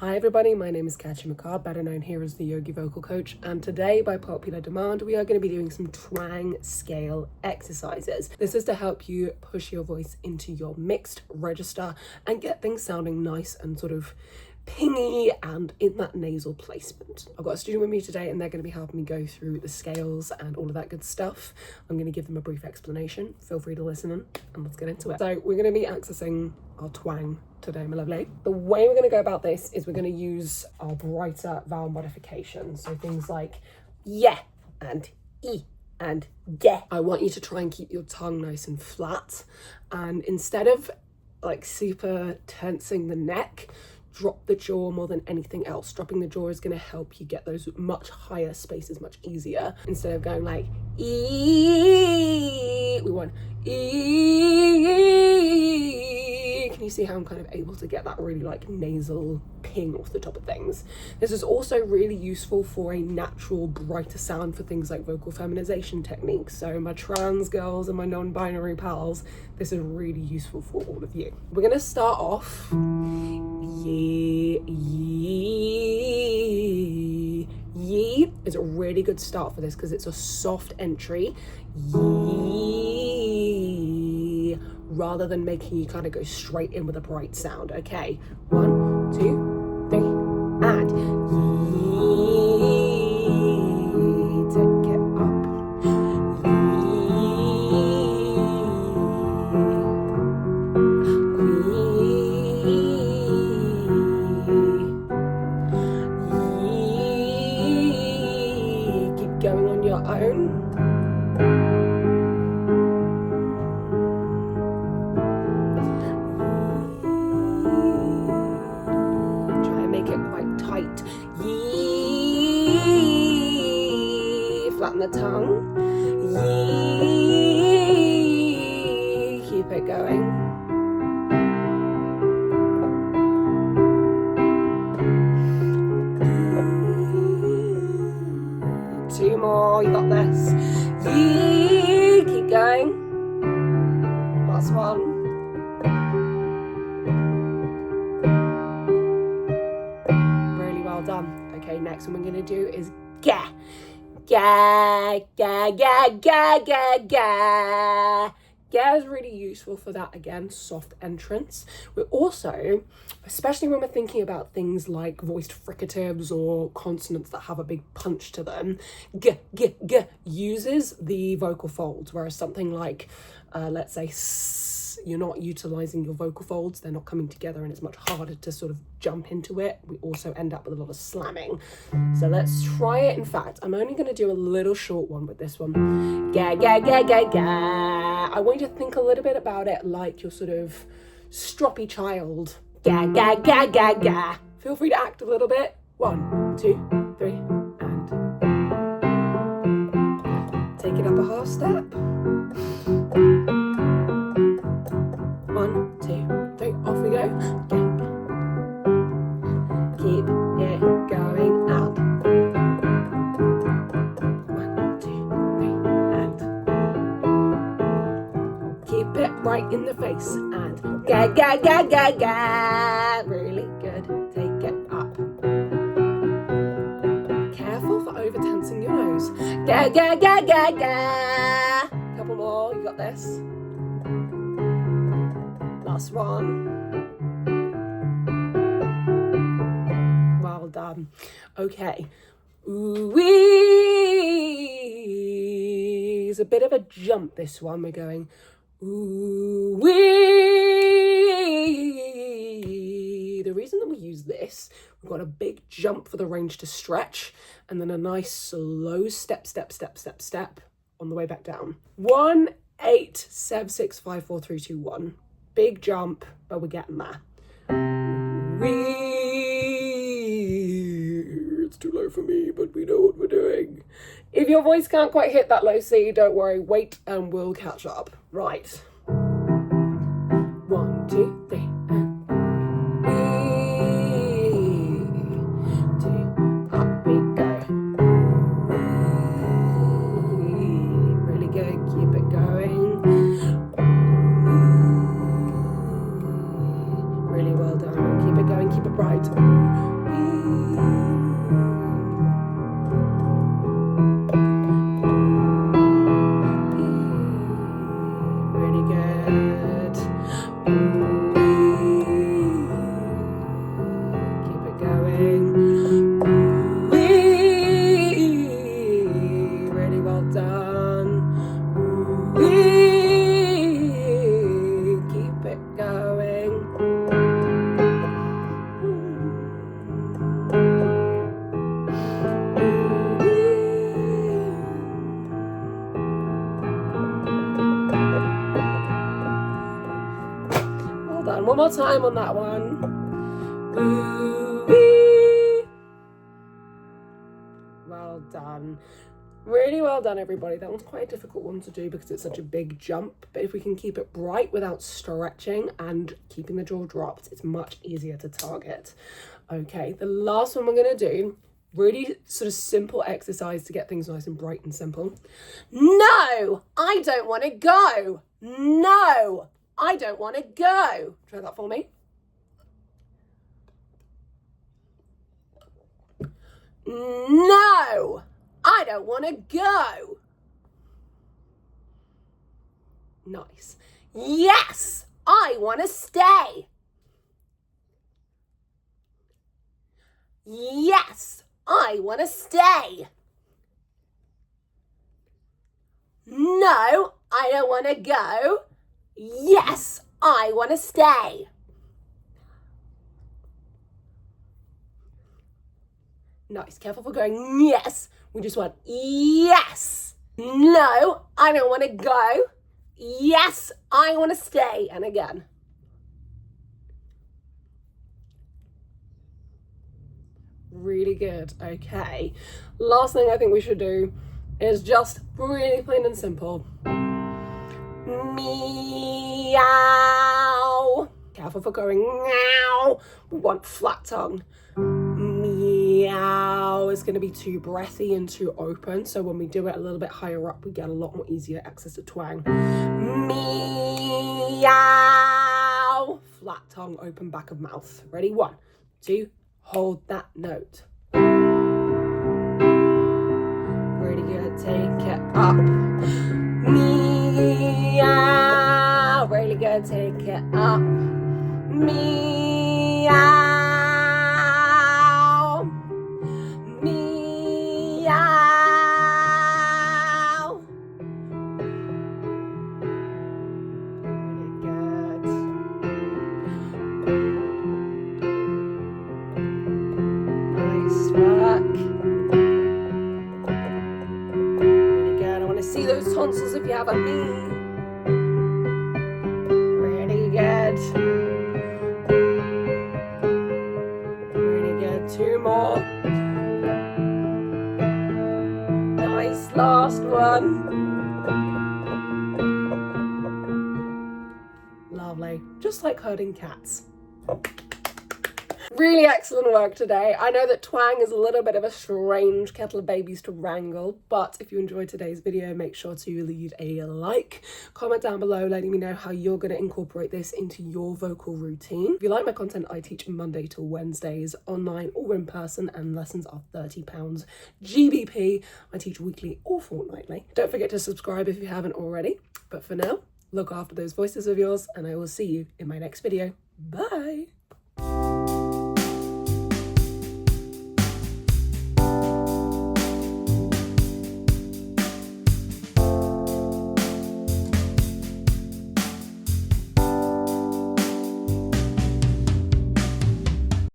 Hi everybody, my name is Katjamacabreteaching, better known here as the Yogi vocal coach, and today by popular demand we are going to be doing some twang scale exercises. This is to help you push your voice into your mixed register and get things sounding nice and sort of pingy and in that nasal placement. I've got a student with me today and they're going to be helping me go through the scales and all of that good stuff. I'm going to give them a brief explanation. Feel free to listen in and let's get into it. So we're going to be accessing our twang today, my lovely. The way we're going to go about this is we're going to use our brighter vowel modifications. So things like yeah and e and yeah. I want you to try and keep your tongue nice and flat, and instead of like super tensing the neck, drop the jaw more than anything else. Dropping the jaw is going to help you get those much higher spaces much easier. Instead of going like e, we want e. Can you see how I'm kind of able to get that really like nasal ping off the top of things? This is also really useful for a natural brighter sound for things like vocal feminization techniques. So my trans girls and my non-binary pals, this is really useful for all of you. We're going to start off yee. Yee is a really good start for this because it's a soft entry. Yee, rather than making you kind of go straight in with a bright sound. Okay, 1, 2, 3, and yee. Take it up. Yee. Keep going on your own. Flatten the tongue. Yee. Keep it going. Two more, you got this. Yee. Keep going. Last one. Really well done. Okay, next one we're going to do is ga. Ga, ga, ga, ga, ga, ga. Ga is really useful for that, again, soft entrance. We're also, especially when we're thinking about things like voiced fricatives or consonants that have a big punch to them, g, g, g uses the vocal folds, whereas something like, let's say, s, you're not utilizing your vocal folds, they're not coming together and it's much harder to sort of jump into it. We also end up with a lot of slamming. So let's try it. In fact, I'm only going to do a little short one with this one. Ga, ga, ga, ga, ga. I want you to think a little bit about it like your sort of stroppy child. Ga, ga, ga, ga, ga. Feel free to act a little bit. 1, 2, 3, and take it up a half step. 1, 2, 3, off we go. Keep it going out. 1, 2, 3, and keep it right in the face. And ga, ga, ga, ga, ga. Really good. Take it up. Careful for over tensing your nose. Ga, ga, ga, ga, ga. Couple more, you got this. Last one. Well done. Okay. Ooh-wee. It's a bit of a jump, this one. We're going ooh-wee. The reason that we use this, we've got a big jump for the range to stretch, and then a nice slow step, step, step, step, step on the way back down. 1, 8, 7, 6, 5, 4, 3, 2, 1. Big jump, but we're getting there. It's too low for me, but we know what we're doing. If your voice can't quite hit that low C, don't worry, wait and we'll catch up. Right. 1, 2, 3, and 2, up we go. Really good, keep it going. Really well done. Keep it going, keep it bright. One more time on that one. Ooh-wee. Well done. Really well done, everybody. That one's quite a difficult one to do because it's such a big jump, but if we can keep it bright without stretching and keeping the jaw dropped, it's much easier to target. Okay, the last one we're going to do, really sort of simple exercise to get things nice and bright and simple. No, I don't want to go. No, I don't want to go. Try that for me. No, I don't want to go. Nice. Yes, I want to stay. Yes, I want to stay. No, I don't want to go. Yes, I want to stay. Nice. Careful for going yes. We just want yes. No, I don't want to go. Yes, I want to stay. And again. Really good. Okay. Last thing I think we should do is just really plain and simple. Meow. Careful for going meow. We want flat tongue. Meow is going to be too breathy and too open, so when we do it a little bit higher up, we get a lot more easier access to twang. Meow. Flat tongue, open back of mouth. Ready? 1, 2, hold that note. Really good. Take it up. Meow. Really good. Take it up. Meow. Meow. Really good. Nice work. Really good. I want to see those tonsils if you have a me. Really good. Really good. 2 more. Nice. Last one. Lovely. Just like herding cats. Really excellent work today. I know that twang is a little bit of a strange kettle of babies to wrangle, but if you enjoyed today's video, make sure to leave a like, comment down below letting me know how you're going to incorporate this into your vocal routine. If you like my content, I teach Monday to Wednesdays, online or in person, and lessons are £30 GBP. I teach weekly or fortnightly. Don't forget to subscribe if you haven't already, but for now, look after those voices of yours, and I will see you in my next video. Bye!